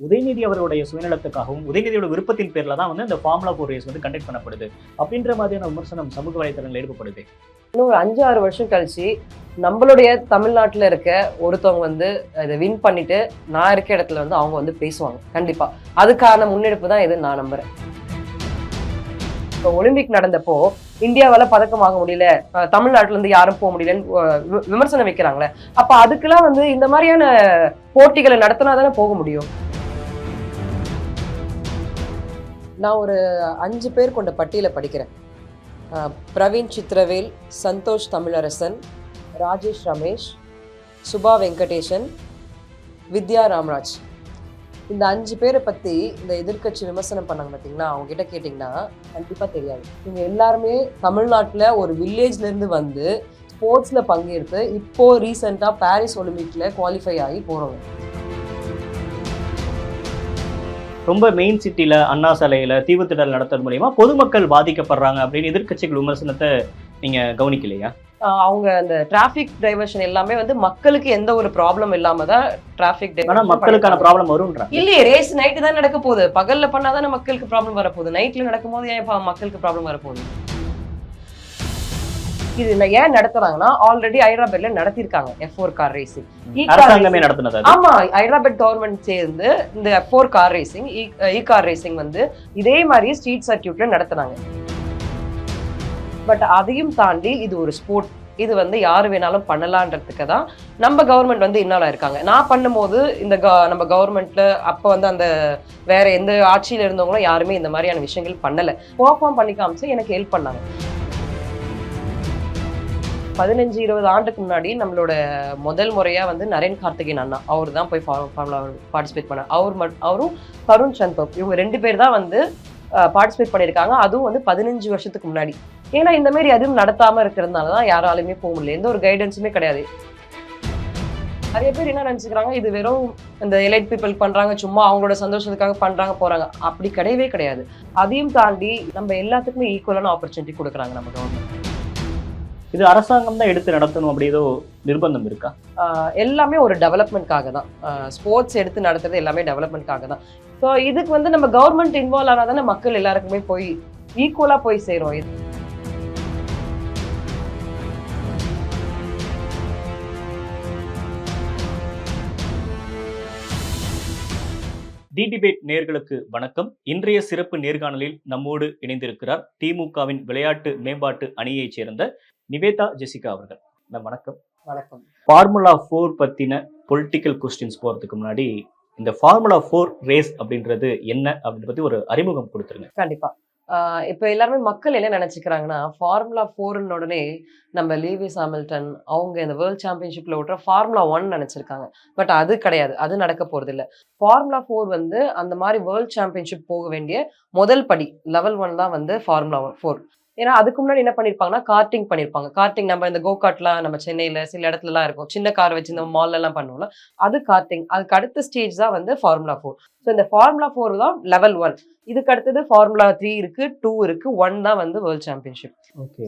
உதயநிதி அவருடைய சுயநலத்துக்காகவும் உதயநிதியோட விருப்பத்தின் பேர்ல தான் வந்து இந்த ஃபார்முலா 4 ரேஸ் வந்து கண்டக்ட் பண்ணப்படுது அப்படின்ற மாதிரியான விமர்சனம் சமூக வலைதளங்கள் எழுப்பப்படுது. இன்னும் ஒரு 5-6 வருஷம் கழிச்சு நம்மளுடைய தமிழ்நாட்டுல இருக்க ஒருத்தவங்க வந்து இதை வின் பண்ணிட்டு நான் இருக்க இடத்துல வந்து அவங்க வந்து பேசுவாங்க. கண்டிப்பா அதுக்கான முன்னெடுப்பு தான் இது நான் நம்புறேன். இப்போ ஒலிம்பிக் நடந்தப்போ இந்தியாவால பதக்கம் வாங்க முடியல, தமிழ்நாட்டுல இருந்து யாரும் போக முடியலன்னு விமர்சனம் வைக்கிறாங்களே, அப்ப அதுக்கெல்லாம் வந்து இந்த மாதிரியான போட்டிகளை நடத்தினா தானே போக முடியும். நான் ஒரு 5 பேர் கொண்ட பட்டியலை படிக்கிறேன். பிரவீன் சித்திரவேல், சந்தோஷ் தமிழரசன், ராஜேஷ் ரமேஷ், சுபா வெங்கடேசன், வித்யா ராம்ராஜ். இந்த 5 பேரை பற்றி இந்த எதிர்கட்சி விமர்சனம் பண்ணாங்க பார்த்தீங்கன்னா, அவங்க கிட்ட கேட்டிங்கன்னா கண்டிப்பாக தெரியாது. இவங்க எல்லாருமே தமிழ்நாட்டில் ஒரு வில்லேஜ்லேருந்து வந்து ஸ்போர்ட்ஸில் பங்கேற்று இப்போது ரீசெண்டாக பாரிஸ் ஒலிம்பிக்கில் குவாலிஃபை ஆகி போகிறவங்க. ரொம்ப மெயின் சிட்டியில் அண்ணா சாலையில் தீவுத்திடல் நடத்துறது மூலியமா பொதுமக்கள் பாதிக்கப்படுறாங்க அப்படின்னு எதிர்கட்சிகள் விமர்சனத்தை நீங்கள் கவனிக்கலையா? அவங்க அந்த டிராஃபிக் டைவர்ஷன் எல்லாமே வந்து மக்களுக்கு எந்த ஒரு ப்ராப்ளம் இல்லாம தான் டிராஃபிக் டைவர்ஷன். மக்களுக்கான ப்ராப்ளம் வரும்ன்றாங்க. இல்லையே, ரேஸ் நைட்டு தான் நடக்க போகுது. பகல்ல பண்ணாதானே மக்களுக்கு ப்ராப்ளம் வரப்போகுது. நைட்ல நடக்கும்போது ஏன் மக்களுக்கு ப்ராப்ளம் வரப்போகுது? இது ஏன் நடத்துறாங்கன்னா, ஆல்ரெடி ஹைதராபாத்ல நடத்திருக்காங்க F4 கார் ரேசிங். அரசாங்கமே நடத்துனது. ஆமா, ஹைதராபாத் கவர்மெண்ட் சேர்ந்து இந்த F4 car racing, car racing வந்து இதே மாதிரி ஸ்ட்ரீட் சர்க்கியூட்ல நடத்துனாங்க. பட் அதையும் தாண்டி இது ஒரு ஸ்போர்ட், இது வந்து யாரு வேணாலும் பண்ணலான்றதுக்கு தான் நம்ம கவர்மெண்ட் வந்து இன்னால இருக்காங்க. நான் பண்ணும்போது இந்த நம்ம கவர்மெண்ட்ல அப்போ வந்து அந்த வேற எந்த ஆட்சியில இருந்தவங்களும் யாருமே இந்த மாதிரியான விஷயங்கள் பண்ணல. பெர்ஃபார்ம் பண்ணி காமிச்சு எனக்கு ஹெல்ப் பண்ணாங்க. 15-20 ஆண்டுக்கு முன்னாடி நம்மளோட முதல் முறையா வந்து நரேன் கார்த்திகேயன் அண்ணா அவர் தான் போய் ஃபார்முலா பார்ட்டிசிபேட் பண்ணார். அவரும் தருண் சந்தோக் இவங்க 2 பேர் தான் வந்து பார்ட்டிசிபேட் பண்ணியிருக்காங்க. அதுவும் வந்து 15 வருஷத்துக்கு முன்னாடி. ஏன்னா இந்த மாதிரி அதுவும் நடத்தாம இருக்கிறதுனால தான் யாராலுமே போக முடியல. எந்த ஒரு கைடன்ஸுமே கிடையாது. நிறைய பேர் என்ன நினைச்சுக்கிறாங்க, இது வெறும் இந்த எலைட் பீப்புள் பண்றாங்க, சும்மா அவங்களோட சந்தோஷத்துக்காக பண்றாங்க போறாங்க. அப்படி கிடையவே கிடையாது. அதையும் தாண்டி நம்ம எல்லாத்துக்குமே ஈக்குவலான ஆப்பர்ச்சுனிட்டி கொடுக்குறாங்க நம்ம கவர்மெண்ட். இது அரசாங்கம் தான் எடுத்து நடத்தணும் அப்படி ஏதோ நிர்பந்தம் இருக்கா? எல்லாமே ஒரு டெவலப்மெண்ட்காக தான். ஸ்போர்ட்ஸ் எடுத்து நடத்துறது எல்லாமே டெவலப்மெண்ட்காக தான். ஸோ இதுக்கு வந்து நம்ம கவர்மெண்ட் இன்வால்வ் ஆனால் தானே மக்கள் எல்லாருக்குமே போய் ஈக்குவலா போய் சேரும். தி டிபேட் நேயர்களுக்கு வணக்கம். இன்றைய சிறப்பு நேர்காணலில் நம்மோடு இணைந்திருக்கிறார் திமுகவின் விளையாட்டு மேம்பாட்டு அணியைச் சேர்ந்த நிவேதா ஜெசிகா அவர்கள். வணக்கம். வணக்கம். ஃபார்முலா 4 பத்தின பொலிட்டிக்கல் கொஸ்டின்ஸ் போறதுக்கு முன்னாடி இந்த ஃபார்முலா 4 ரேஸ் அப்படின்றது என்ன அப்படின்னு பத்தி ஒரு அறிமுகம் கொடுத்துருங்க. கண்டிப்பா. இப்போ எல்லாருமே மக்கள் என்ன நினைச்சுக்கிறாங்கன்னா, ஃபார்முலா 4 உடனே நம்ம லூயிஸ் ஹாமில்டன் அவங்க இந்த வேர்ல்ட் சாம்பியன்ஷிப்ல ஓட்டுற ஃபார்முலா 1 நினைச்சிருக்காங்க. பட் அது கிடையாது, அது நடக்க போறது இல்லை. ஃபார்முலா 4 வந்து அந்த மாதிரி வேர்ல்ட் சாம்பியன்ஷிப் போக வேண்டிய முதல் படி, லெவல் 1 தான் வந்து ஃபார்முலா 4. ஏன்னா அதுக்கு முன்னாடி என்ன பண்ணிருப்பாங்கன்னா, கார்டிங் பண்ணிருப்பாங்க. கார்டிங் நம்ம இந்த கோகார்ட்லாம் நம்ம சென்னையில சில இடத்துல எல்லாம் இருக்கும், சின்ன கார் வச்சு இந்த மால்ல எல்லாம் பண்ணுவோம்ல, அது கார்டிங். அதுக்கு அடுத்த ஸ்டேஜ் தான் வந்து ஃபார்முலா 4. ஸோ இந்த ஃபார்முலா 4 தான் லெவல் 1. இதுக்கு அடுத்தது ஃபார்முலா 3 இருக்கு, 2 இருக்கு, 1 தான் வந்து வேர்ல்ட் சாம்பியன்ஷிப்.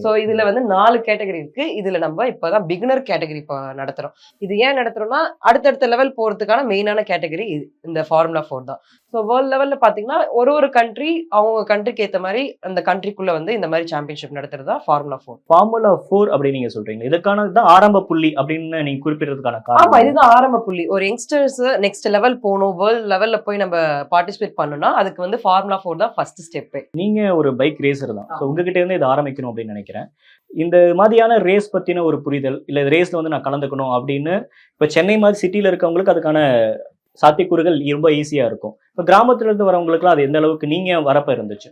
ஸோ இதுல வந்து 4 கேட்டகரி இருக்கு. இதுல நம்ம இப்பதான் பிகினர் கேட்டகரி நடத்துறோம். இது ஏன் நடத்துறோம்னா, அடுத்தடுத்த லெவல் போறதுக்கான மெயினான கேட்டகரி இந்த ஃபார்முலா 4 தான். ஸோ வேர்ல்ட் லெவல்ல பாத்தீங்கன்னா ஒரு கண்ட்ரி அவங்க கண்ட்ரிக்கு ஏற்ற மாதிரி அந்த கண்ட்ரிக்குள்ள வந்து இந்த மாதிரி சாம்பியன்ஷிப் நடத்துறது தான் ஃபார்முலா 4. ஃபார்முலா 4 அப்படின்னு நீங்க சொல்றீங்க, இதுக்கான தான் ஆரம்ப புள்ளி அப்படின்னு நீங்க குறிப்பிடுறதுக்கான காரணம்? ஆமா, இதுதான் ஆரம்ப புள்ளி. ஒரு யங்ஸ்டர்ஸ் நெக்ஸ்ட் லெவல் போகணும், வேர்ல்ட் லெவல்ல போய் நம்ம பார்ட்டிசிபேட் பண்ணணும்னா அதுக்கு வந்து ஃபார்முலா 4 தான் ஃபர்ஸ்ட் ஸ்டெப். நீங்க ஒரு பைக் ரேசர் தான், ஸோ உங்ககிட்ட இருந்து இதை ஆரம்பிக்கணும் அப்படின்னு நினைக்கிறேன். இந்த மாதிரியான ரேஸ் பத்தின ஒரு புரிதல், இல்ல ரேஸ்ல வந்து நான் கலந்துக்கணும் அப்படின்னு இப்ப சென்னை மாதிரி சிட்டியில இருக்கவங்களுக்கு அதுக்கான சாத்தியக்கூறுகள் ரொம்ப ஈஸியா இருக்கும். இப்போ கிராமத்துல இருந்து வரவங்களுக்குலாம் அது எந்த அளவுக்கு நீங்க வரப்ப இருந்துச்சு?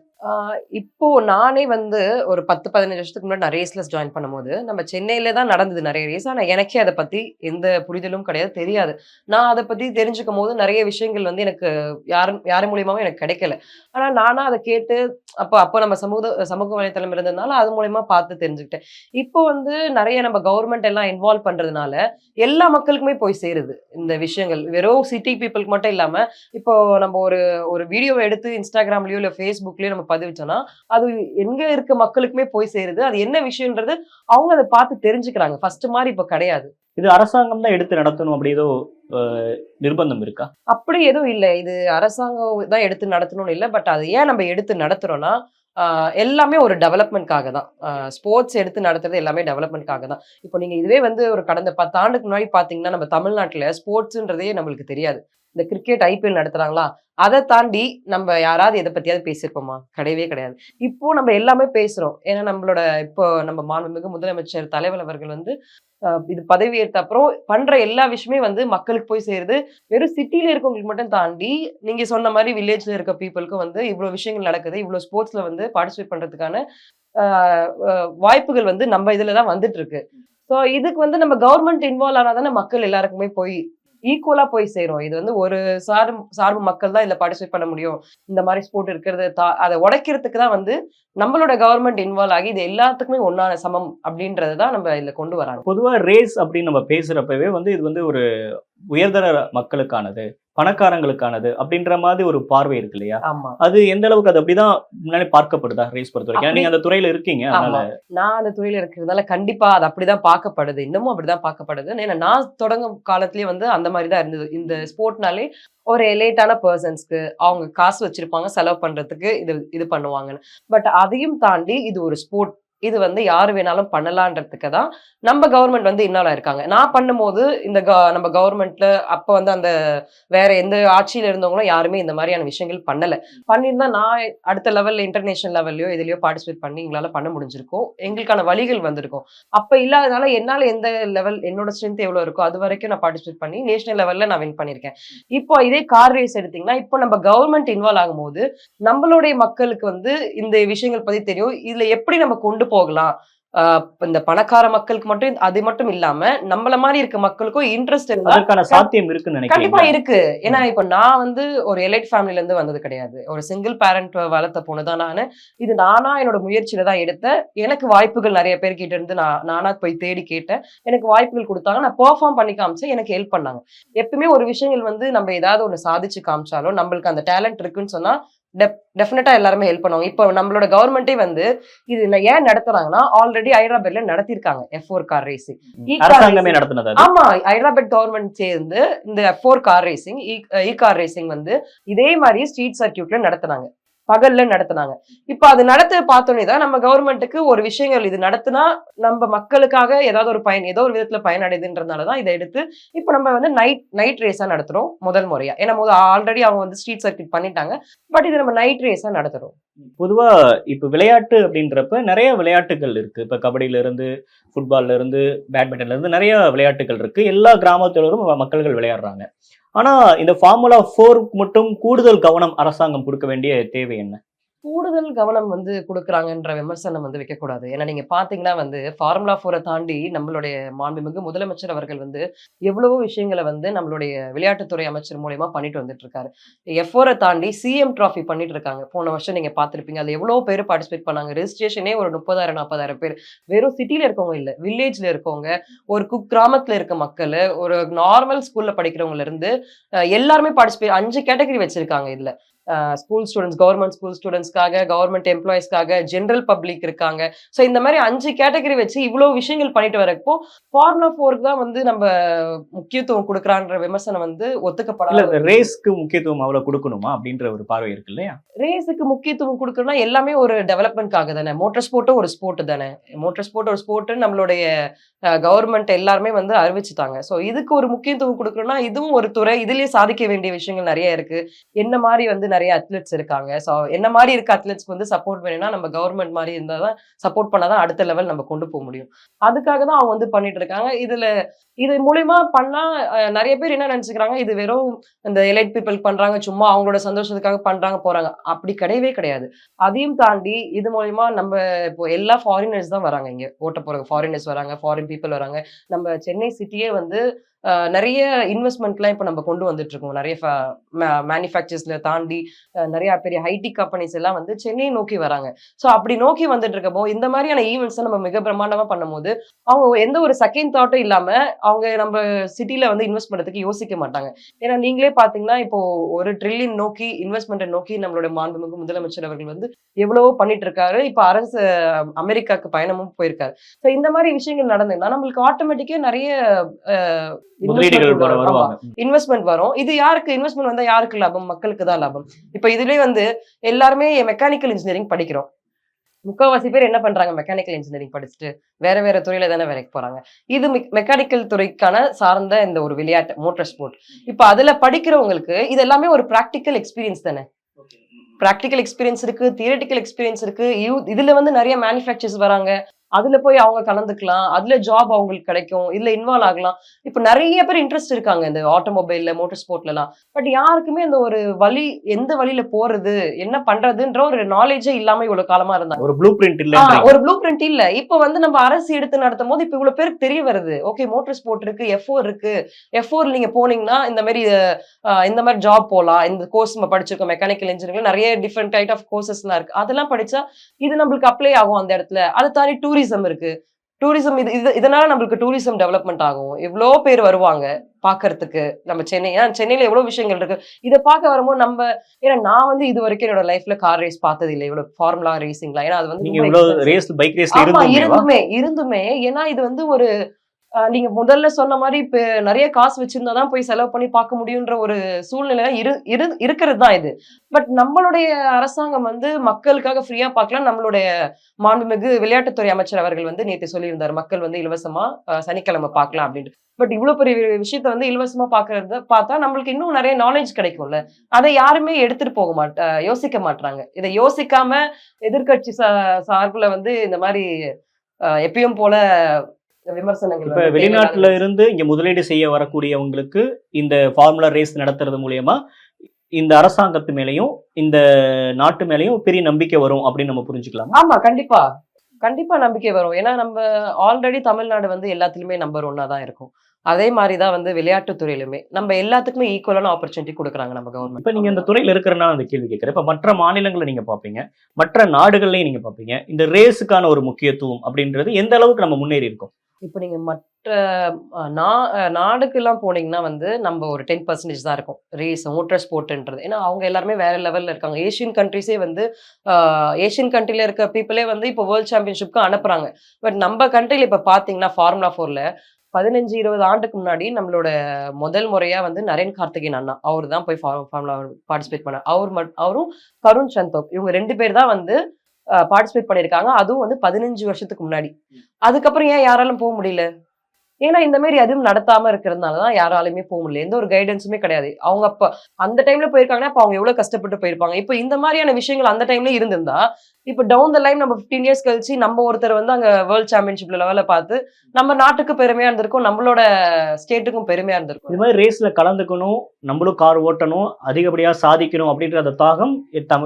இப்போ நானே வந்து ஒரு 10-15 வருஷத்துக்கு முன்னாடி நான் ரேஸ்லெஸ் ஜாயின் பண்ணும்போது நம்ம சென்னையில தான் நடந்தது நிறைய ரேஸ். ஆனால் எனக்கே அதை பத்தி எந்த புரிதலும் கிடையாது, தெரியாது. நான் அதை பத்தி தெரிஞ்சுக்கும் போது நிறைய விஷயங்கள் வந்து எனக்கு யார் மூலியமாவும் எனக்கு கிடைக்கல. ஆனா நானா அதை கேட்டு அப்போ நம்ம சமூக வலைத்தளம் இருந்ததுனால அது மூலயமா பார்த்து தெரிஞ்சுக்கிட்டேன். இப்போ வந்து நிறைய நம்ம கவர்மெண்ட் எல்லாம் இன்வால்வ் பண்றதுனால எல்லா மக்களுக்குமே போய் சேருது இந்த விஷயங்கள். வெறும் சிட்டி பீப்புளுக்கு மட்டும் இல்லாம, இப்போ நம்ம ஒரு வீடியோவை எடுத்து இன்ஸ்டாகிராம்லயோ இல்ல ஃபேஸ்புக்லயோ நம்ம பதிவிச்சோம்னா அது எங்க இருக்க மக்களுக்குமே போய் சேருது. அது என்ன விஷயம்ன்றது அவங்க அதை பார்த்து தெரிஞ்சுக்கிறாங்க. ஃபர்ஸ்ட் மாதிரி இப்ப கிடையாது. இது அரசாங்கம் தான் எடுத்து நடத்தணும் அப்படி ஏதோ நிர்பந்தம் இருக்கா? அப்படி எதுவும் இல்ல. இது அரசாங்கம் தான் எடுத்து நடத்தணும்னு இல்ல. பட் அது ஏன் நம்ம எடுத்து நடத்துறோம்னா, எல்லாமே ஒரு டெவலப்மென்ட்காக தான். ஸ்போர்ட்ஸ் எடுத்து நடத்துறது எல்லாமே டெவலப்மென்ட்காக தான். இப்போ நீங்க இதுவே வந்து ஒரு கடந்த 10 ஆண்டுக்கு முன்னாடி பார்த்தீங்கன்னா, நம்ம தமிழ்நாட்டுல ஸ்போர்ட்ஸ்ன்றதே நம்மளுக்கு தெரியாது. இந்த கிரிக்கெட் ஐபிஎல் நடத்துறாங்களா? அத தாண்டி நம்ம யாராவது எத பத்தியாவது பேசியிருப்போமா? கிடையவே கிடையாது. இப்போ நம்ம எல்லாமே பேசுறோம். ஏன்னா நம்மளோட இப்போ நம்ம மாண்புமிகு முதலமைச்சர் தலைவர் அவர்கள் வந்து இது பதவியேற்ற அப்புறம் பண்ற எல்லா விஷயமே வந்து மக்களுக்கு போய் சேருது. வெறும் சிட்டில இருக்கவங்களுக்கு மட்டும் தாண்டி, நீங்க சொன்ன மாரி வில்லேஜ்ல இருக்க பீப்பிள்க்கும் வந்து இவ்ளோ விஷயங்கள் நடக்குது. இவ்ளோ ஸ்போர்ட்ஸ்ல வந்து பார்ட்டிசிபேட் பண்றதுக்கான அ அ வாய்ப்புகள் வந்து நம்ம இதுல தான் வந்துட்டு இருக்கு. ஸோ இதுக்கு வந்து நம்ம கவர்ன்மெண்ட் இன்வால்வ் ஆனா தானே மக்கள் எல்லாருக்குமே போய் ஈக்குவலா போய் சேரும். இது வந்து ஒரு சார்பு மக்கள் தான் இதுல பார்ட்டிசிபேட் பண்ண முடியும். இந்த மாரி ஸ்போர்ட் இருக்கிறது அத உடைக்கிறதுக்கு தான் வந்து நம்மளோட கவர்ன்மெண்ட் இன்வால்வ் ஆகி இது எல்லாத்துக்குமே ஒண்ணான சமம் அப்படின்றத தான் நம்ம இதுல கொண்டு வராங்க. பொதுவா ரேஸ் அப்படின்னு நம்ம பேசுறப்பவே வந்து இது வந்து ஒரு உயர்தர மக்களுக்கானது, பணக்காரங்களுக்கானது அப்படின்ற மாதிரி ஒரு பார்வை இருக்கு இல்லையா? ஆமா. அது எந்த அளவுக்கு அது அப்படிதான் முன்னாடி பார்க்கப்படுதா ரேஸ் பொறுத்தவரைக்கும்? ஏன்னா அப்படி நீங்க அந்த துறையில இருக்கீங்க. அதனால ஆமா. நான் அந்த துறையில இருக்கிறதுனால கண்டிப்பா அது அப்படிதான் பார்க்கப்படுது. இன்னமும் அப்படிதான் பார்க்கப்படுது. ஏன்னா நான் தொடங்கும் காலத்திலேயே வந்து அந்த மாரி தான் இருந்தது. இந்த ஸ்போர்ட்னாலே ஒரு எலைட்டான பெர்சன்ஸ்க்கு அவங்க காசு வச்சிருப்பாங்க செலவு பண்றதுக்கு இது இது பண்ணுவாங்கன்னு. பட் அதையும் தாண்டி இது ஒரு ஸ்போர்ட். இது வந்து யாரு வேணாலும் பண்ணலான்றதுக்கு தான் நம்ம கவர்ன்மெண்ட் வந்து இன்வால்வ் ஆயிருக்காங்க. நான் பண்ணும்போது இந்த நம்ம கவர்ன்மெண்ட்ல அப்ப வந்து அந்த வேற எந்த ஆட்சியில இருந்தவங்களும் யாருமே இந்த மாதிரியான விஷயங்கள் பண்ணல. பண்ணியிருந்தா நான் அடுத்த லெவல்ல இன்டர்நேஷனல் லெவல்லயோ எதுலயோ பார்ட்டிசிபேட் பண்ணி எங்களால பண்ண முடிஞ்சிருக்கும். எங்களுக்கான வழிகள் வந்திருக்கும். அப்ப இல்லாதனால என்னால எந்த லெவல் என்னோட ஸ்ட்ரென்த் எவ்வளவு இருக்கோ அது வரைக்கும் நான் பார்ட்டிசிபேட் பண்ணி நேஷனல் லெவல்ல நான் வின் பண்ணியிருக்கேன். இப்போ இதே கார் ரேஸ் எடுத்தீங்கன்னா, இப்போ நம்ம கவர்ன்மெண்ட் இன்வால்வ் ஆகும்போது நம்மளுடைய மக்களுக்கு வந்து இந்த விஷயங்கள் பத்தி தெரியும். இதுல எப்படி நம்ம கொண்டு போகலாம்? அ இந்த பணக்கார மக்களுக்கு மட்டும் அது மட்டும் இல்லாம, நம்மள மாரி இருக்க மக்களுக்கும் இன்ட்ரெஸ்ட் இருந்தா அதற்கான சாத்தியம் இருக்குன்னு கண்டிப்பா நினைக்கிறீங்களா? இருக்கு. ஏன்னா இப்ப நான் வந்து ஒரு எலைட் ஃபேமிலில இருந்து வந்தது கிடையாது. ஒரு சிங்கிள் பேரண்ட் வளர்த்த பொண்ணு தான் நானு. இது நானா என்னோட முயற்சியில தான் எடுத்தேன். எனக்கு வாய்ப்புகள் நெறைய பேர் கிட்ட இருந்து நானா போய் தேடி கேட்டேன். எனக்கு வாய்ப்புகள் குடுத்தாங்க. நான் பெர்ஃபார்ம் பண்ணி காமிச்சேன். எனக்கு ஹெல்ப் பண்ணாங்க. எப்பவுமே ஒரு விஷயங்கள் வந்து நம்ம ஏதாவது ஒண்ணு சாதிச்சு காமிச்சாலும், நம்மளுக்கு அந்த டேலண்ட் இருக்குன்னு சொன்னா, டெஃபினட்டா எல்லாருமே ஹெல்ப் பண்ணுவாங்க. இப்போ நம்மளோட கவர்ன்மெண்ட்டே வந்து இது ஏன் நடத்துறாங்கன்னா, ஆல்ரெடி ஹைதராபாத்ல நடத்தியிருக்காங்க. F4 car racing. கார் அரசாங்கமே ரேசிங் நடத்துனது அது. ஆமா. ஹைதராபாத் கவர்ன்மெண்ட் சேர்ந்து இந்த F4 car racing, car racing வந்து இதே மாரி ஸ்ட்ரீட் சர்க்யூட்ல நடத்துனாங்க. பகல்ல நடத்துனாங்க. இப்ப அது நடத்த பார்த்தோனே தான் நம்ம கவர்ன்மெண்ட்டுக்கு ஒரு விஷயங்கள் இது நடத்துனா, நம்ம மக்களுக்காக ஏதாவது ஒரு பயன் ஏதோ ஒரு விதத்துல பயனடையுதுன்றதுனால தான் இத எடுத்து, இப்ப நம்ம வந்து நைட் ரேஸா நடத்துறோம் முதல் முறையா. ஏன்னா ஆல்ரெடி அவங்க வந்து ஸ்ட்ரீட் சர்க்யூட் பண்ணிட்டாங்க. பட் இத நம்ம நைட் ரேஸா நடத்துறோம். பொதுவா இப்ப விளையாட்டு அப்படின்றப்ப நெறைய விளையாட்டுகள் இருக்கு. இப்ப கபடியில இருந்து, ஃபுட்பால்ல இருந்து, பேட்மிண்டன்ல இருந்து நெறைய விளையாட்டுகள் இருக்கு. எல்லா கிராமத்தினரும் மக்கள்கள் விளையாடுறாங்க. ஆனா இந்த ஃபார்முலா 4க்கு மட்டும் கூடுதல் கவனம் அரசாங்கம் குடுக்க வேண்டிய தேவை என்ன? கூடுதல் கவனம் வந்து குடுக்குறாங்கன்ற விமர்சனம் வந்து வைக்கக்கூடாது. ஏன்னா நீங்க பார்த்தீங்கன்னா வந்து ஃபார்முலா 4 தாண்டி நம்மளுடைய மாண்புமிகு முதலமைச்சர் அவர்கள் வந்து எவ்வளவோ விஷயங்கள வந்து நம்மளுடைய விளையாட்டுத்துறை அமைச்சர் மூலியமா பண்ணிட்டு வந்துட்டு இருக்காரு. F4 தாண்டி சிஎம் டிராஃபி பண்ணிட்டு இருக்காங்க. போன வருஷம் நீங்க பார்த்திருப்பீங்க. அதுல எவ்வளோ பேர் பார்ட்டிசிபேட் பண்ணாங்க. ரெஜிஸ்ட்ரேஷனே ஒரு 30,000 40,000 பேர். வெறும் சிட்டில இருக்கவங்க இல்ல. வில்லேஜ்ல இருக்கவங்க, ஒரு கிராமத்துல இருக்க மக்களு, ஒரு நார்மல் ஸ்கூல்ல படிக்கிறவங்கல இருந்து எல்லாருமே பார்ட்டிசிபேட் 5 கேட்டகரி வச்சிருக்காங்க இதுல. ஸ்கூல் ஸ்டூடண்ட்ஸ், கவர்ன்மெண்ட் ஸ்கூல் ஸ்டூடண்ட்ஸ்க்காக, கவர்ன்மெண்ட் எம்ப்ளாயீஸ்க்காக, ஜெனரல் பப்ளிக் இருக்காங்க. ஸோ இந்த மாரி 5 கேட்டகரி வச்சு இவ்ளோ விஷயங்கள் பண்ணிட்டு வரப்போ, ஃபார்முலா 4க்கு தான் வந்து நம்ப முக்கியத்துவம் குடுக்குறான்ற விமர்சனம் வந்து இல்ல ஒத்துக்கப்படாத ஒரு விஷயம். ரேஸ்க்கு முக்கியத்துவம் அவ்வளவு குடுக்கணுமா? அப்படின்ற ஒரு பார்வை இருக்கு இல்லையா? ரேஸுக்கு முக்கியத்துவம் குடுக்கணும்னா எல்லாமே ஒரு டெவலப்மென்ட்காக தானே. மோட்டார் ஸ்போர்ட்டும் ஒரு ஸ்போர்ட் தானே. மோட்டார் ஸ்போர்ட் ஒரு ஸ்போர்ட்ன்னு நம்மளுடைய கவர்ன்மெண்ட் எல்லாருமே வந்து அறிவிச்சுட்டாங்க. ஸோ இதுக்கு ஒரு முக்கியத்துவம் குடுக்கணும்னா, இதுவும் ஒரு துறை. இதுலயே சாதிக்க வேண்டிய விஷயங்கள் நெறைய இருக்கு. என்ன மாரி வந்து நெறைய அத்லெட்ஸ் இருக்காங்க. ஸோ என்ன மாரி இருக்க அத்லெட்ஸ்க்கு வந்து சப்போர்ட் வேணும்னா, நம்ம கவர்ன்மெண்ட் மாரி இருந்தா தான் சப்போர்ட் பண்ணா தான் அடுத்த லெவல் நம்ம கொண்டு போ முடியும். அதுக்காக தான் அவங்க வந்து பண்ணிட்டு இருக்காங்க. இது மூலியமா பண்ணா நெறைய பேர் என்ன நெனச்சுக்கிறாங்க, இது வெறும் இந்த எலைட் பீப்பிள் பண்றாங்க. சும்மா அவங்களோட சந்தோஷத்துக்காக பண்றாங்க, போறாங்க. அப்படி கிடையவே கிடையாது. அதையும் தாண்டி இது மூலியமா நம்ம இப்போ எல்லா ஃபாரினர்ஸ் தான் வராங்க இங்க. ஓட்ட போறவங்க ஃபாரினர்ஸ் வராங்க, ஃபாரின் பீப்பிள் வராங்க. நம்ம சென்னை சிட்டியே வந்து நெறைய இன்வெஸ்ட்மென்ட்லாம் இப்ப நம்ம கொண்டு வந்துட்டு இருக்கோம். நெறைய மேனுஃபேக்சர்ஸ்ல தாண்டி நெறைய பெரிய ஐடி கம்பெனிஸ் எல்லாம் வந்து சென்னையை நோக்கி வராங்க. ஸோ அப்படி நோக்கி வந்துட்டு இருக்கப்போ, இந்த மாரியான ஈவென்ட்ஸ நம்ம மிக பிரம்மாண்டமா பண்ணும்போது, அவங்க எந்த ஒரு செகண்ட் தாட்டும் இல்லாம, அவங்க நம்ம சிட்டில வந்து இன்வெஸ்ட் பண்றதுக்கு யோசிக்க மாட்டாங்க. ஏன்னா நீங்களே பார்த்தீங்கன்னா, இப்போ 1 ட்ரில்லியன் நோக்கி இன்வெஸ்ட்மென்ட்ட நோக்கி நம்மளுடைய மாண்புமிகு முதலமைச்சர் அவர்கள் வந்து எவ்வளவோ பண்ணிட்டு இருக்காரு. இப்ப அரசு அமெரிக்காக்கு பயணமும் போயிருக்காரு. ஸோ இந்த மாரி விஷயங்கள் நடந்ததுன்னா, நம்மளுக்கு ஆட்டோமேட்டிக்கா நெறைய அ முதலீடுகள் வருவாங்க. இன்வெஸ்ட்மெண்ட் வரும். இது யாருக்கு இன்வெஸ்ட்மெண்ட் வந்தா யாருக்கு லாபம்? மக்களுக்கு தான் லாபம். இப்ப இதுலயே வந்து எல்லாருமே மெக்கானிக்கல் இன்ஜினியரிங் படிக்கிறோம். முக்காவாசி பேர் என்ன பண்றாங்க? மெக்கானிக்கல் இன்ஜினியரிங் படிச்சுட்டு வேற வேற துறையில தானே வேலைக்கு போறாங்க. இது மெக்கானிக்கல் துறைக்கான சார்ந்த இந்த ஒரு விளையாட்டு மோட்டார் ஸ்போர்ட். இப்ப அதுல படிக்கிறவங்களுக்கு இது எல்லாமே ஒரு பிராக்டிக்கல் எக்ஸ்பீரியன்ஸ் தானே. பிராக்டிக்கல் எக்ஸ்பீரியன்ஸ் இருக்கு, தியரிட்டிக்கல் எக்ஸ்பீரியன்ஸ் இருக்கு. இதுல வந்து நிறைய மேனுஃபேக்சர்ஸ் வராங்க. அதுல போய் அவங்க கலந்துக்கலாம். அதுல ஜாப் அவங்களுக்கு கிடைக்கும். இதுல இன்வால்வ் ஆகலாம். இப்ப நிறைய பேர் இன்ட்ரெஸ்ட் இருக்காங்க இந்த ஆட்டோமொபைல்ல, மோட்டார் ஸ்போர்ட்ல எல்லாம். பட் யாருக்குமே அந்த ஒரு வழி, எந்த வழியில போறது, என்ன பண்றதுன்ற ஒரு நாலேஜே இல்லாம இவ்வளவு காலமா இருந்தாங்க. ஒரு ப்ளூ பிரிண்ட் இல்ல. ஒரு ப்ளூ பிரிண்ட் இல்ல. இப்ப வந்து நம்ம அரசு எடுத்து நடத்தும் போது இப்ப இவ்வளவு பேருக்கு தெரிய வருது. ஓகே, மோட்டார் ஸ்போர்ட் இருக்கு, F4 இருக்கு. F4 நீங்க போனீங்கன்னா இந்த மாதிரி ஜாப் போலாம். இந்த கோர்ஸ் நம்ம படிச்சிருக்கோம். மெக்கானிக்கல் இன்ஜினியரிங்ல நிறைய டிஃபரெண்ட் டைப் ஆஃப் கோர்சஸ் எல்லாம் இருக்கு. அதெல்லாம் படிச்சா இது நம்மளுக்கு அப்ளை ஆகும் அந்த இடத்துல. அதை தாண்டி டூரிசம் இருக்கு. டூரிசம் இதனால நம்மளுக்கு டூரிசம் டெவலப்மெண்ட் ஆகும். எவ்வளோ பேர் வருவாங்க பாக்குறதுக்கு. நம்ம சென்னையில எவ்வளவு விஷயங்கள் இருக்கு. இதை பார்க்க வரும்போது ஏன்னா நான் வந்து இது வரைக்கும் என்னோட லைஃப்ல கார் ரேஸ் பார்த்தது இல்லை, இவ்வளவு ஃபார்முலா ரேசிங்லாம். ஏன்னா அது வந்து பைக் ரேஸ் இருந்துமே ஏன்னா இது வந்து ஒரு நீங்க முதல்ல சொன்ன மாதிரி இப்ப நிறைய காசு வச்சிருந்தாதான் போய் செலவு பண்ணி பார்க்க முடியுன்ற ஒரு சூழ்நிலை இருக்கிறது தான் இது. பட் நம்மளுடைய அரசாங்கம் வந்து மக்களுக்காக ஃப்ரீயா பார்க்கலாம். நம்மளுடைய மாண்புமிகு விளையாட்டுத்துறை அமைச்சர் அவர்கள் வந்து நேற்று சொல்லியிருந்தார், மக்கள் வந்து இலவசமா சனிக்கிழமை பார்க்கலாம் அப்படின்ட்டு. பட் இவ்வளவு பெரிய விஷயத்த வந்து இலவசமா பார்த்தா நம்மளுக்கு இன்னும் நிறைய நாலேஜ் கிடைக்கும்ல. அதை யாருமே எடுத்துட்டு யோசிக்க மாட்டாங்க. இதை யோசிக்காம எதிர்கட்சி சார்புல வந்து இந்த மாதிரி எப்பயும் போல விமர்சனங்கள். இப்ப வெளிநாட்டுல இருந்து இங்க முதலீடு செய்ய வரக்கூடியவங்களுக்கு இந்த ஃபார்முலா ரேஸ் நடத்துறது மூலியமா இந்த அரசாங்கத்து மேலயும் இந்த நாட்டு மேலயும் பெரிய நம்பிக்கை வரும் அப்படின்னு நம்ம புரிஞ்சுக்கலாம். ஆமா, கண்டிப்பா கண்டிப்பா நம்பிக்கை வரும். ஏன்னா நம்ம ஆல்ரெடி தமிழ்நாடு வந்து எல்லாத்துலயுமே நம்பர் 1 தான் இருக்கும். அதே மாதிரிதான் வந்து விளையாட்டு துறையிலுமே நம்ம எல்லாத்துக்குமே ஈக்குவலான ஆப்பர்ச்சுனிட்டி கொடுக்குறாங்க நம்ம கவர்மெண்ட். இப்ப நீங்க இந்த துறையில இருக்கிறனால அந்த கேள்வி கேட்கிறேன். இப்ப மற்ற மாநிலங்களை நீங்க பாப்பீங்க, மற்ற நாடுகள்லயும் நீங்க பாப்பீங்க, இந்த ரேஸுக்கான ஒரு முக்கியத்துவம் அப்படின்றது எந்த அளவுக்கு நம்ம முன்னேறி இருக்கோம்? இப்ப நீங்க மற்ற நாடுக்கு எல்லாம் போனீங்கன்னா வந்து நம்ம ஒரு 10% தான் இருக்கும் ரேஸ் மோட்டார் ஸ்போர்ட்ன்றது. ஏன்னா அவங்க எல்லாருமே வேற லெவல்ல இருக்காங்க. ஏஷியன் கண்ட்ரிஸே வந்து ஏஷியன் கண்ட்ரில இருக்க பீப்புளே வந்து இப்போ வேர்ல்ட் சாம்பியன்ஷிப்க்கு அனுப்புறாங்க. பட் நம்ம கண்ட்ரில இப்ப பாத்தீங்கன்னா ஃபார்முலா 4ல 15-20 ஆண்டுக்கு முன்னாடி நம்மளோட முதல் முறையா வந்து நரேன் கார்த்திகேயன் அண்ணா அவர் தான் போய் ஃபார்முலா பார்ட்டிசிபேட் பண்ணார். அவரும் கருண் சந்தோக் இவங்க 2 பேர் தான் வந்து பார்ட்டிசிபேட் பண்ணிருக்காங்க. அதுவும் வந்து 15 வருஷத்துக்கு முன்னாடி. அதுக்கப்புறம் ஏன் யாராலும் போக முடியல? ஏன்னா இந்த மாதிரி அதுவும் நடத்தாம இருக்கிறதுனாலதான் யாராலுமே போக முடியல. எந்த ஒரு கைடன்ஸுமே கிடையாது. அவங்க அப்ப அந்த டைம்ல போயிருக்காங்கன்னா அப்ப அவங்க எவ்வளவு கஷ்டப்பட்டு போயிருப்பாங்க. இப்ப இந்த மாதிரியான விஷயங்கள் அந்த டைம்ல இருந்திருந்தா இப்ப டவுன் த லைன் நம்ம 15 இயர்ஸ் கழிச்சு நம்ம ஒருத்தர் வந்து அங்க வேர்ல்ட் சாம்பியன்ஷிப்ல லெவல பார்த்து நம்ம நாட்டுக்கு பெருமையா இருந்திருக்கும், நம்மளோட ஸ்டேட்டுக்கும் பெருமையா இருந்திருக்கும். இது மாதிரி ரேஸ்ல கலந்துக்கணும், நம்மளும் கார் ஓட்டணும், அதிகப்படியா சாதிக்கணும் அப்படின்ற அந்த தாகம்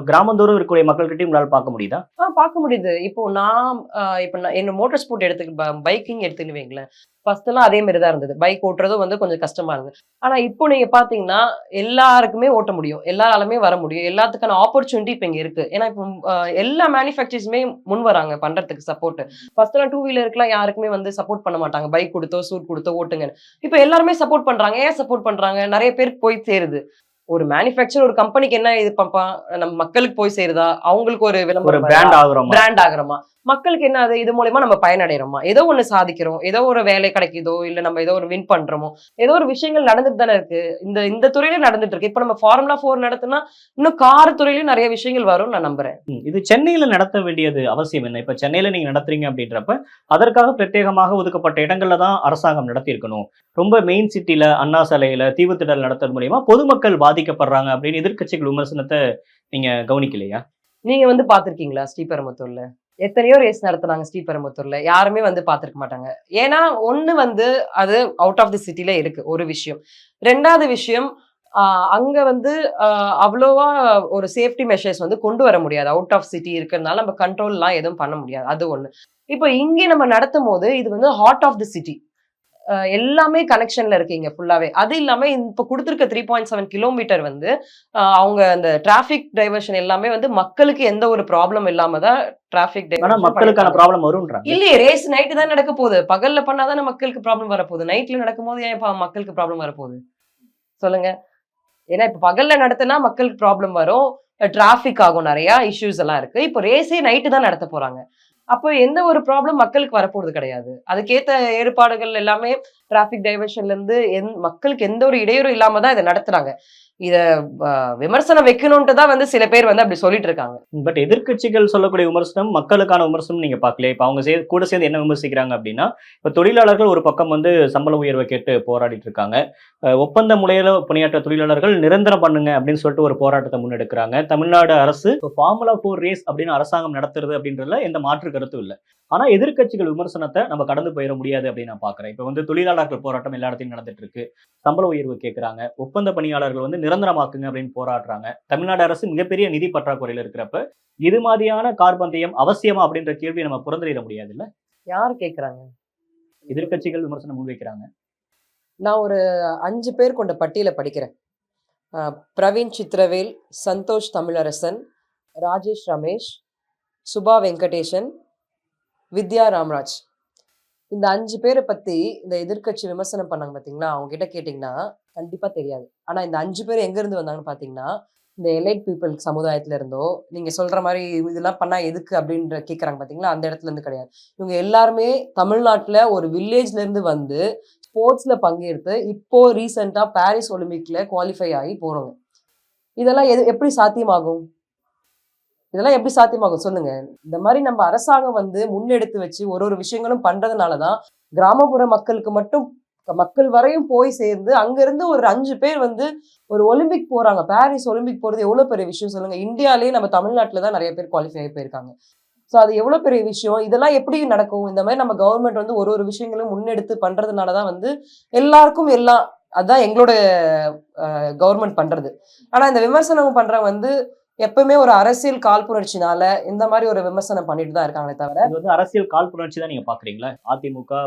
கிராமந்தோறும் இருக்கக்கூடிய மக்கள்கிட்டயும் உங்களால பார்க்க முடியுதா? பார்க்க முடியுது. இப்போ நான் என்ன மோட்டார் ஸ்போர்ட் பைக்கிங் எடுத்துன்னு வைங்களேன். ஃபர்ஸ்ட் எல்லாம் அதே மாதிரி தான் இருந்தது. பைக் ஓட்டுறதும் வந்து கொஞ்சம் கஷ்டமா இருந்தது. ஆனா இப்போ நீங்க பாத்தீங்கன்னா எல்லாருக்குமே ஓட்ட முடியும், எல்லாராலுமே வர முடியும். எல்லாத்துக்கான ஆப்பர்ச்சுனிட்டி இப்ப இங்க இருக்கு. ஏன்னா இப்போ எல்லா மேனுஃபேக்சர்ஸுமே முன் வராங்க பண்றதுக்கு சப்போர்ட். ஃபர்ஸ்ட் எல்லாம் 2 வீலருக்குலாம் யாருக்குமே வந்து சப்போர்ட் பண்ண மாட்டாங்க. பைக் கொடுத்தோ சூட் கொடுத்தோ ஓட்டுங்க. இப்ப எல்லாருமே சப்போர்ட் பண்றாங்க. ஏன் சப்போர்ட் பண்றாங்க? நிறைய பேருக்கு போய் சேருது. ஒரு மேனுஃபேக்சர் ஒரு கம்பெனிக்கு என்ன இது பாப்பான், நம்ம மக்களுக்கு போய் சேருதா, அவங்களுக்கு ஒரு விளம்பரம் பிராண்ட் ஆகுறோமா, மக்களுக்கு என்ன அது இது மூலமா நம்ம பயனடைறோமா, ஏதோ ஒண்ணு சாதிக்கிறோம், ஏதோ ஒரு வேலை கிடைக்குதோ இல்ல நம்ம ஏதோ ஒரு வின் பண்றோமோ, ஏதோ ஒரு விஷயங்கள் நடந்துட்டு தானே இருக்கு. இந்த துறையில நடந்துட்டு இருக்கு. இப்ப நம்ம ஃபார்முலா 4 நடத்தினா இன்னும் கார் துறையிலயும் நிறைய விஷயங்கள் வரும் நான் நம்புறேன். இது சென்னையில நடத்த வேண்டியது அவசியம் என்ன? இப்ப சென்னையில நீங்க நடத்துறீங்க அப்படின்றப்ப அதற்காக பிரத்யேகமாக ஒதுக்கப்பட்ட இடங்கள்ல தான் அரசாங்கம் நடத்தி இருக்கணும். ரொம்ப மெயின் சிட்டில அண்ணா சாலையில தீவுத்திடல் நடத்துறது மூலியமா பொதுமக்கள் பாதிக்கப்படுறாங்க அப்படின்னு எதிர்க்கட்சிகள் விமர்சனத்தை நீங்க கவனிக்கலையா? நீங்க வந்து பாத்திருக்கீங்களா ஸ்ரீபெரும்புத்தூர்ல எத்தனையோ ரேஸ் நடத்துனாங்க? ஸ்ரீபெரும்புத்தூர்ல யாருமே வந்து பாத்திருக்க மாட்டாங்க. ஏன்னா ஒண்ணு வந்து அது அவுட் ஆஃப் தி சிட்டில இருக்கு ஒரு விஷயம். 2வது விஷயம் அங்க வந்து அவ்வளோவா ஒரு சேஃப்டி மெஷர்ஸ் வந்து கொண்டு வர முடியாது. அவுட் ஆஃப் சிட்டி இருக்கிறதுனால நம்ம கண்ட்ரோல்லாம் எதுவும் பண்ண முடியாது. அது ஒண்ணு. இப்போ இங்கே நம்ம நடத்தும் போது இது வந்து ஹார்ட் ஆஃப் தி சிட்டி, எல்லாமே கனெக்ஷன்ல இருக்கீங்க ஃபுல்லாவே. அது இல்லாம இப்ப கொடுத்திருக்க 3.7 கிலோமீட்டர் வந்து அவங்க அந்த டிராபிக் டைவர்ஷன் எல்லாமே வந்து மக்களுக்கு எந்த ஒரு ப்ராப்ளம் இல்லாம தான் டிராபிக் டைவர்ஷன். மக்களுக்கான ப்ராப்ளம் வரும்ன்றாங்க. இல்லையே, ரேஸ் நைட்டு தான் நடக்க போகுது. பகல்ல பண்ணாதானே மக்களுக்கு ப்ராப்ளம் வரப்போகுது. நைட்ல நடக்கும்போது ஏன் மக்களுக்கு ப்ராப்ளம் வரப்போகுது சொல்லுங்க? ஏன்னா இப்ப பகல்ல நடத்தினா மக்களுக்கு ப்ராப்ளம் வரும், டிராபிக் ஆகும், நிறைய இஷ்யூஸ் எல்லாம் இருக்கு. இப்போ ரேஸே நைட்டு தான் நடத்த போறாங்க. அப்போ எந்த ஒரு ப்ராப்ளம் மக்களுக்கு வரப்போறது கிடையாது. அதுக்கேத்த ஏற்பாடுகள் எல்லாமே டிராபிக் டைவர்ஷன்ல இருந்து மக்களுக்கு எந்த ஒரு இடையூறும் இல்லாம தான் இதை நடத்துறாங்க. இத விமர்சனம் வைக்கணும்ட்டு தான் வந்து சில பேர் வந்து அப்படி சொல்லிட்டு இருக்காங்க. பட் எதிர்க்கட்சிகள் சொல்லக்கூடிய விமர்சனம் மக்களுக்கான விமர்சனம் நீங்க பார்க்கல. இப்ப அவங்க கூட சேர்ந்து என்ன விமர்சிக்கிறாங்க அப்படின்னா, இப்ப தொழிலாளர்கள் ஒரு பக்கம் வந்து சம்பள உயர்வை கேட்டு போராடிட்டு இருக்காங்க. ஒப்பந்த முறையில பணியாற்ற தொழிலாளர்கள் நிரந்தரம் பண்ணுங்க அப்படின்னு சொல்லிட்டு ஒரு போராட்டத்தை முன்னெடுக்கிறாங்க. தமிழ்நாடு அரசு ஃபார்முலா 4 ரேஸ் அப்படின்னு அரசாங்கம் நடத்துறது அப்படின்றதுல எந்த மாற்று கருத்தும் இல்லை. ஆனா எதிர்க்கட்சிகள் விமர்சனத்தை நம்ம கடந்து போயிட முடியாது அப்படின்னு நான் பாக்குறேன். இப்ப வந்து தொழிலாளர்கள் போராட்டம் எல்லா இடத்தையும் நடந்துட்டு இருக்கு. சம்பள உயர்வு கேட்கிறாங்க. ஒப்பந்த பணியாளர்கள் வந்து நிரந்தரமாக்குங்க அப்படின்னு போராடுறாங்க. தமிழ்நாடு அரசு மிகப்பெரிய நிதி பற்றாக்குறையில இருக்கிறப்ப இது மாதிரியான கார்பந்தயம் அவசியமா அப்படின்ற கேள்வி நம்ம புறந்தறிட முடியாது இல்ல. யாரு கேக்குறாங்க? எதிர்க்கட்சிகள் விமர்சனம் முன்வைக்கிறாங்க. நான் ஒரு 5 பேர் கொண்ட பட்டியலை படிக்கிறேன். பிரவீன் சித்திரவேல், சந்தோஷ் தமிழரசன், ராஜேஷ் ரமேஷ், சுபா வெங்கடேஷன், வித்யா ராம்ராஜ். இந்த 5 பேரை பத்தி இந்த எதிர்க்கட்சி விமர்சனம் பண்ணாங்க பாத்தீங்களா, அவங்க கிட்ட கேட்டீங்கன்னா கண்டிப்பா தெரியாது. ஆனா இந்த 5 பேர் எங்க இருந்து வந்தாங்கன்னு பாத்தீங்கன்னா, இந்த எலைட் பீப்புள் சமுதாயத்துல இருந்தோ, நீங்க சொல்ற மாதிரி இதெல்லாம் பண்ணா எதுக்கு அப்படின்ற கேக்குறாங்க பாத்தீங்களா, அந்த இடத்துல இருந்து கிடையாது. இவங்க எல்லாருமே தமிழ்நாட்டுல ஒரு வில்லேஜ்ல இருந்து வந்து ஸ்போர்ட்ஸ்ல பங்கெடுத்து இப்போ ரீசெண்டா பாரிஸ் ஒலிம்பிக்ல குவாலிஃபை ஆகி போறவங்க. இதெல்லாம் எப்படி சாத்தியமாகும்? இதெல்லாம் எப்படி சாத்தியமாகும் சொல்லுங்க. இந்த மாதிரி நம்ம அரசாங்கம் வந்து முன்னெடுத்து வச்சு ஒரு விஷயங்களும் பண்றதுனாலதான் கிராமப்புற மக்களுக்கு மட்டும் மக்கள் வரையும் போய் சேர்ந்து அங்க இருந்து ஒரு 5 பேர் வந்து ஒரு ஒலிம்பிக் போறாங்க. பாரிஸ் ஒலிம்பிக் போறது எவ்வளவு பெரிய விஷயம் சொல்லுங்க. இந்தியாலேயே நம்ம தமிழ்நாட்டுல தான் நிறைய பேர் குவாலிஃபை ஆகி போயிருக்காங்க. சோ அது எவ்வளவு பெரிய விஷயம். இதெல்லாம் எப்படி நடக்கும்? இந்த மாதிரி நம்ம கவர்மெண்ட் வந்து ஒரு விஷயங்களும் முன்னெடுத்து பண்றதுனாலதான் வந்து எல்லாருக்கும் எல்லாம் அதான் எங்களோட கவர்மெண்ட் பண்றது. ஆனா இந்த விமர்சனம் பண்றவங்க வந்து எப்பவுமே ஒரு அரசியல் காழ்ப்புணர்ச்சினால இந்த மாதிரி ஒரு விமர்சனம் பண்ணிட்டு தான் இருக்காங்களே தவிர, இது வந்து அரசியல் காழ்ப்புணர்ச்சி தான் நீங்க பாக்குறீங்களா? அதிமுக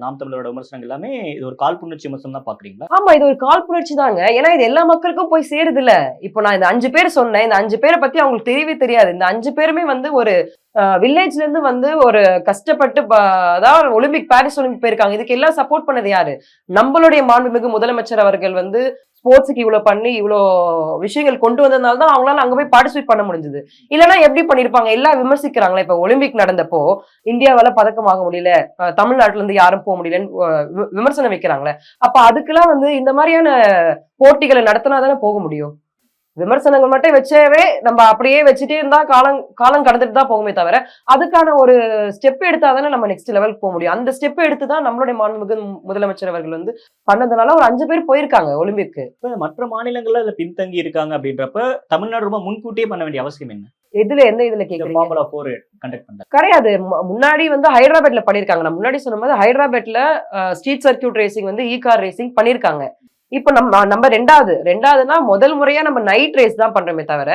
நாம் தமிழரோட விமர்சனங்கள் எல்லாமே இது ஒரு காழ்ப்புணர்ச்சி விமர்சனம் தான் பாக்குறீங்களா? ஆமா, இது ஒரு காழ்ப்புணர்ச்சி தாங்க. ஏன்னா இது எல்லா மக்களுக்கும் போய் சேருது இல்ல. இப்போ நான் இந்த 5 பேர் சொன்னேன். இந்த 5 பேரை பத்தி அவங்களுக்கு தெரியவே தெரியாது. இந்த 5 பேருமே வந்து ஒரு வில்லேஜ்ல இருந்து வந்து ஒரு கஷ்டப்பட்டு அதாவது ஒலிம்பிக் பாரிஸ் ஒலிம்பிக் போயிருக்காங்க. இதுக்கு எல்லாம் சப்போர்ட் பண்ணது யாரு? நம்மளுடைய மாண்புமிகு முதலமைச்சர் அவர்கள் வந்து ஸ்போர்ட்ஸுக்கு இவ்வளவு பண்ணி இவ்வளவு விஷயங்கள் கொண்டு வந்ததுனால தான் அவங்களால அங்க போய் பார்ட்டிசிபேட் பண்ண முடிஞ்சது. இல்லைன்னா எப்படி பண்ணிருப்பாங்க? எல்லாம் விமர்சிக்கிறாங்களே. இப்ப ஒலிம்பிக் நடந்தப்போ இந்தியாவால பதக்கம் வாங்க முடியல, தமிழ்நாட்டுல இருந்து யாரும் போக முடியலன்னு விமர்சனம் வைக்கிறாங்களே. அப்ப அதுக்கெல்லாம் வந்து இந்த மாதிரியான போட்டிகளை நடத்தினாதானே போக முடியும். விமர்சனங்கள் மட்டும் வச்சவே நம்ம அப்படியே வச்சுட்டே இருந்தா காலம் கடந்துட்டு தான் போகுமே தவிர, அதுக்கான ஒரு ஸ்டெப் எடுத்தாதானே நம்ம நெக்ஸ்ட் லெவலுக்கு போக முடியும். அந்த ஸ்டெப் எடுத்து தான் நம்மளுடைய மாண்புமிகு முதலமைச்சர் அவர்கள் வந்து பண்ணதுனால ஒரு 5 பேர் போயிருக்காங்க ஒலிம்பிக்கு. மற்ற மாநிலங்கள்ல அதுல பின்தங்கி இருக்காங்க அப்படின்றப்ப தமிழ்நாடு ரொம்ப முன்கூட்டியே பண்ண வேண்டிய அவசியம் என்ன? எந்த இதுல கேக்குறீங்க? ஃபார்முலா 4 கண்டக்ட் பண்றாங்க கிடையாது. முன்னாடி வந்து ஹைதராபாத்ல பண்ணிருக்காங்க. நான் முன்னாடி சொன்ன மாதிரி ஹைதராபாத்ல ஸ்ட்ரீட் சர்க்கியூட் ரேசிங் வந்து கார் ரேசிங் பண்ணிருக்காங்க. இப்ப நம்ம ரெண்டாவதுனா முதல் முறையா நம்ம நைட் ரேஸ் தான் பண்றோமே தவிர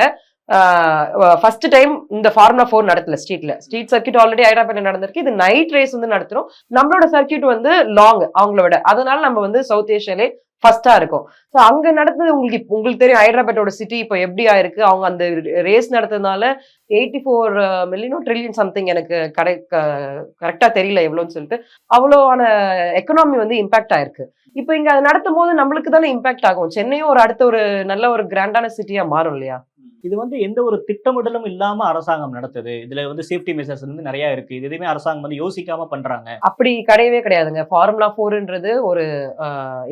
ஃபர்ஸ்ட் டைம் இந்த ஃபார்முலா 4 நடத்தல. ஸ்ட்ரீட் சர்க்கியூட் ஆல்ரெடி ஹைதராபாத்ல நடந்திருக்கு. இது நைட் ரேஸ் வந்து நடத்துறோம். நம்மளோட சர்க்கியூட் வந்து லாங் அவங்கள விட, அதனால நம்ம வந்து சவுத் ஏஷியாலே ஃபர்ஸ்டா இருக்கும். ஸோ அங்க நடந்தது உங்களுக்கு தெரியும். ஹைதராபாத்தோட சிட்டி இப்போ எப்படி ஆயிருக்கு. அவங்க அந்த ரேஸ் நடத்துறதுனால 84 மில்லியனோ ட்ரில்லியன் சம்திங், எனக்கு கரெக்டா தெரியல எவ்வளோன்னு சொல்லிட்டு, அவ்வளோவான எக்கனாமி வந்து இம்பாக்ட் ஆயிருக்கு. இப்போ இங்க அதை நடத்தும் போது நம்மளுக்கு தானே இம்பாக்ட் ஆகும். சென்னையும் ஒரு அடுத்த ஒரு நல்ல ஒரு கிராண்டான சிட்டியா மாறும் இல்லையா? இது வந்து எந்த ஒரு திட்டமிடலும் இல்லாம அரசாங்கம் நடத்துது. இதுல வந்து சேஃப்டி மெஷர்ஸ் வந்து நிறைய இருக்கு. இது எதுவுமே அரசாங்கம் வந்து யோசிக்காம பண்றாங்க. அப்படி கிடையவே கிடையாதுங்க. ஃபார்முலா 4ன்றது ஒரு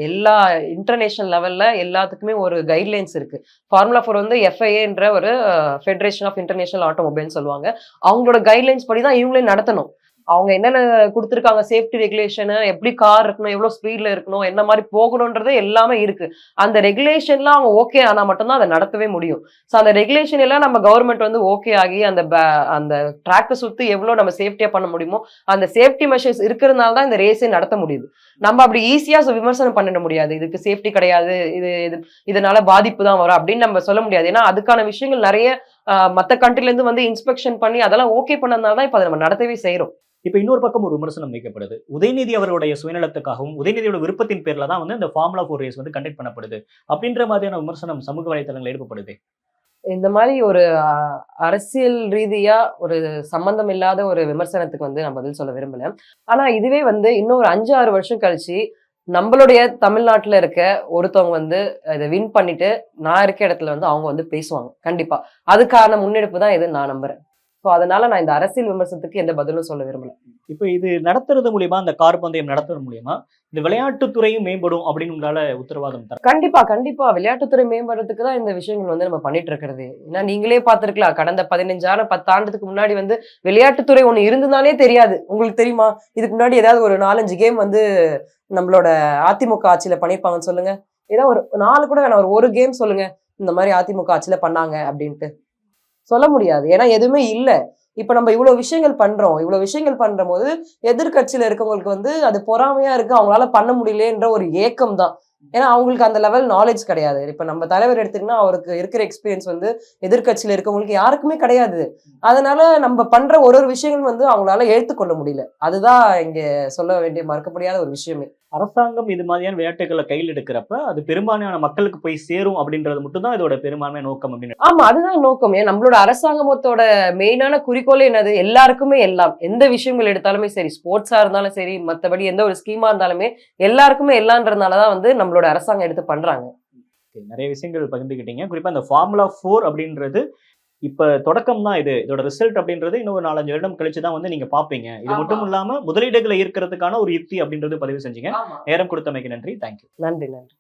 எல்லா இன்டர்நேஷனல் லெவல்ல எல்லாத்துக்குமே ஒரு கைட்லைன்ஸ் இருக்கு. ஃபார்முலா 4 வந்து FIA ஒரு ஃபெடரேஷன் ஆஃப் இன்டர்நேஷனல் ஆட்டோமொபைல்னு சொல்லுவாங்க. அவங்களோட கைட்லைன்ஸ் படி தான் இவங்களே நடத்தணும். அவங்க என்னென்ன கொடுத்துருக்காங்க, சேஃப்டி ரெகுலேஷன், எப்படி கார் இருக்கணும், எவ்வளவு ஸ்பீட்ல இருக்கணும், என்ன மாதிரி போகணும்ன்றது எல்லாமே இருக்கு. அந்த ரெகுலேஷன்லாம் அவங்க ஓகே ஆனா மட்டும்தான் அதை நடத்தவே முடியும். ஸோ அந்த ரெகுலேஷன் எல்லாம் நம்ம கவர்மெண்ட் வந்து ஓகே ஆகி அந்த ட்ராக்கை சுத்தி எவ்வளவு நம்ம சேஃப்டியா பண்ண முடியுமோ அந்த சேஃப்டி மெஷர்ஸ் இருக்கிறதுனால தான் இந்த ரேஸே நடத்த முடியுது. நம்ம அப்படி ஈஸியா விமர்சனம் பண்ணிட முடியாது. இதுக்கு சேஃப்டி கிடையாது, இதனால பாதிப்பு தான் வரும் அப்படின்னு நம்ம சொல்ல முடியாது. ஏன்னா அதுக்கான விஷயங்கள் நிறைய மற்ற கண்ட்ரில இருந்து வந்து இன்ஸ்பெக்ஷன் பண்ணி அதெல்லாம் ஓகே பண்ணதுனால தான் இப்ப அதை நம்ம நடத்தவே செய்யறோம். இப்ப இன்னொரு பக்கம் ஒரு விமர்சனம் வைக்கப்படுது. உதயநிதி அவர்களுடைய சுயநலத்துக்காகவும் உதயநிதியோட விருப்பத்தின் பேர்ல தான் வந்து இந்த ஃபார்முலா 4 ரேஸ் வந்து கண்டக்ட் பண்ணப்படுது அப்படின்ற மாதிரியான விமர்சனம் சமூக வலைதளங்கள் எழுப்பப்படுது. இந்த மாதிரி ஒரு அரசியல் ரீதியா ஒரு சம்பந்தம் இல்லாத ஒரு விமர்சனத்துக்கு வந்து நான் பதில் சொல்ல விரும்பல. ஆனா இதுவே வந்து இன்னும் ஒரு 5-6 வருஷம் கழிச்சு நம்மளுடைய தமிழ்நாட்டுல இருக்க ஒருத்தவங்க வந்து இதை வின் பண்ணிட்டு நான் இருக்க இடத்துல வந்து அவங்க வந்து பேசுவாங்க கண்டிப்பா. அதுக்கான முன்னெடுப்பு தான் இது நான் நம்புறேன். ஸோ அதனால நான் இந்த அரசியல் விமர்சனத்துக்கு எந்த பதிலும் சொல்ல விரும்பல. இப்போ இது நடத்துறது மூலியமா, அந்த கார் பந்தயம் நடத்துறது மூலியமா இந்த விளையாட்டுத்துறையும் மேம்படும் அப்படின்னு உங்களால உத்தரவாதம் தர? கண்டிப்பா, கண்டிப்பா. விளையாட்டுத்துறை மேம்படுறதுக்கு தான் இந்த விஷயங்கள் வந்து நம்ம பண்ணிட்டு இருக்கிறது. ஏன்னா நீங்களே பார்த்திருக்கலாம். கடந்த 10 ஆண்டுக்கு முன்னாடி வந்து விளையாட்டுத்துறை ஒண்ணு இருந்ததுனாலே தெரியாது. உங்களுக்கு தெரியுமா? இதுக்கு முன்னாடி ஏதாவது ஒரு 4, 5 கேம் வந்து நம்மளோட அதிமுக ஆட்சியில பண்ணியிருப்பாங்கன்னு சொல்லுங்க. ஏதாவது ஒரு 4 கூட வேணாம். ஒரு கேம் சொல்லுங்க. இந்த மாதிரி அதிமுக ஆட்சியில பண்ணாங்க அப்படின்ட்டு. சொல்ல முடியாது. ஏன்னா எதுவுமே இல்ல. இப்ப நம்ம இவ்வளவு விஷயங்கள் பண்றோம். இவ்வளவு விஷயங்கள் பண்றபோது எதிர்க்கட்சியில இருக்கவங்களுக்கு வந்து அது பொறாமையா இருக்கு. அவங்களால பண்ண முடியலன்ற ஒரு ஏக்கம் தான். ஏன்னா அவங்களுக்கு அந்த லெவல் நாலேஜ் கிடையாது. இப்ப நம்ம தலைவர் எடுத்தீங்கன்னா அவருக்கு இருக்கிற எக்ஸ்பீரியன்ஸ் வந்து எதிர்க்கட்சியில இருக்கவங்களுக்கு யாருக்குமே கிடையாது. அதனால நம்ம பண்ற ஒரு விஷயங்கள் வந்து அவங்களால ஏற்றுக்கொள்ள முடியல. அதுதான் இங்க சொல்ல வேண்டிய மறுக்க முடியாத ஒரு விஷயமே. அரசாங்கம் இது மாதிரியான விளையாட்டுகளை கையில் எடுக்கிறப்ப அது பெரும்பான்மையான மக்களுக்கு போய் சேரும் அப்படின்றது மட்டும் தான் இதோட பெரும்பான்மை நோக்கம் அப்படின்னு. ஆமா, அதுதான் நோக்கம். ஏன் நம்மளோட அரசாங்கத்தோட மெயினான குறிக்கோளே என்னது? எல்லாருக்குமே எல்லாம். எந்த விஷயங்கள் எடுத்தாலுமே சரி, ஸ்போர்ட்ஸா இருந்தாலும் சரி, மத்தபடி எந்த ஒரு ஸ்கீமா இருந்தாலுமே எல்லாருக்குமே எல்லான்றதுனால தான் வந்து நம்மளோட அரசாங்கம் எடுத்து பண்றாங்க. நிறைய விஷயங்கள் பகிர்ந்துக்கிட்டீங்க. குறிப்பா இந்த ஃபார்முலா 4 அப்படின்றது இப்ப தொடக்கம் தான் இது. இதோட ரிசல்ட் அப்படின்றது இன்னும் ஒரு 4, 5 வருடம் கழிச்சு தான் வந்து நீங்க பார்ப்பீங்க. இது ஆமா. மட்டும் இல்லாம முதலீடுகளை ஈர்க்கிறதுக்கான ஒரு யுக்தி அப்படின்றது பதிவு செஞ்சீங்க. ஆமா. நேரம் கொடுத்தமைக்கு நன்றி. தேங்க்யூ. நன்றி, நன்றி.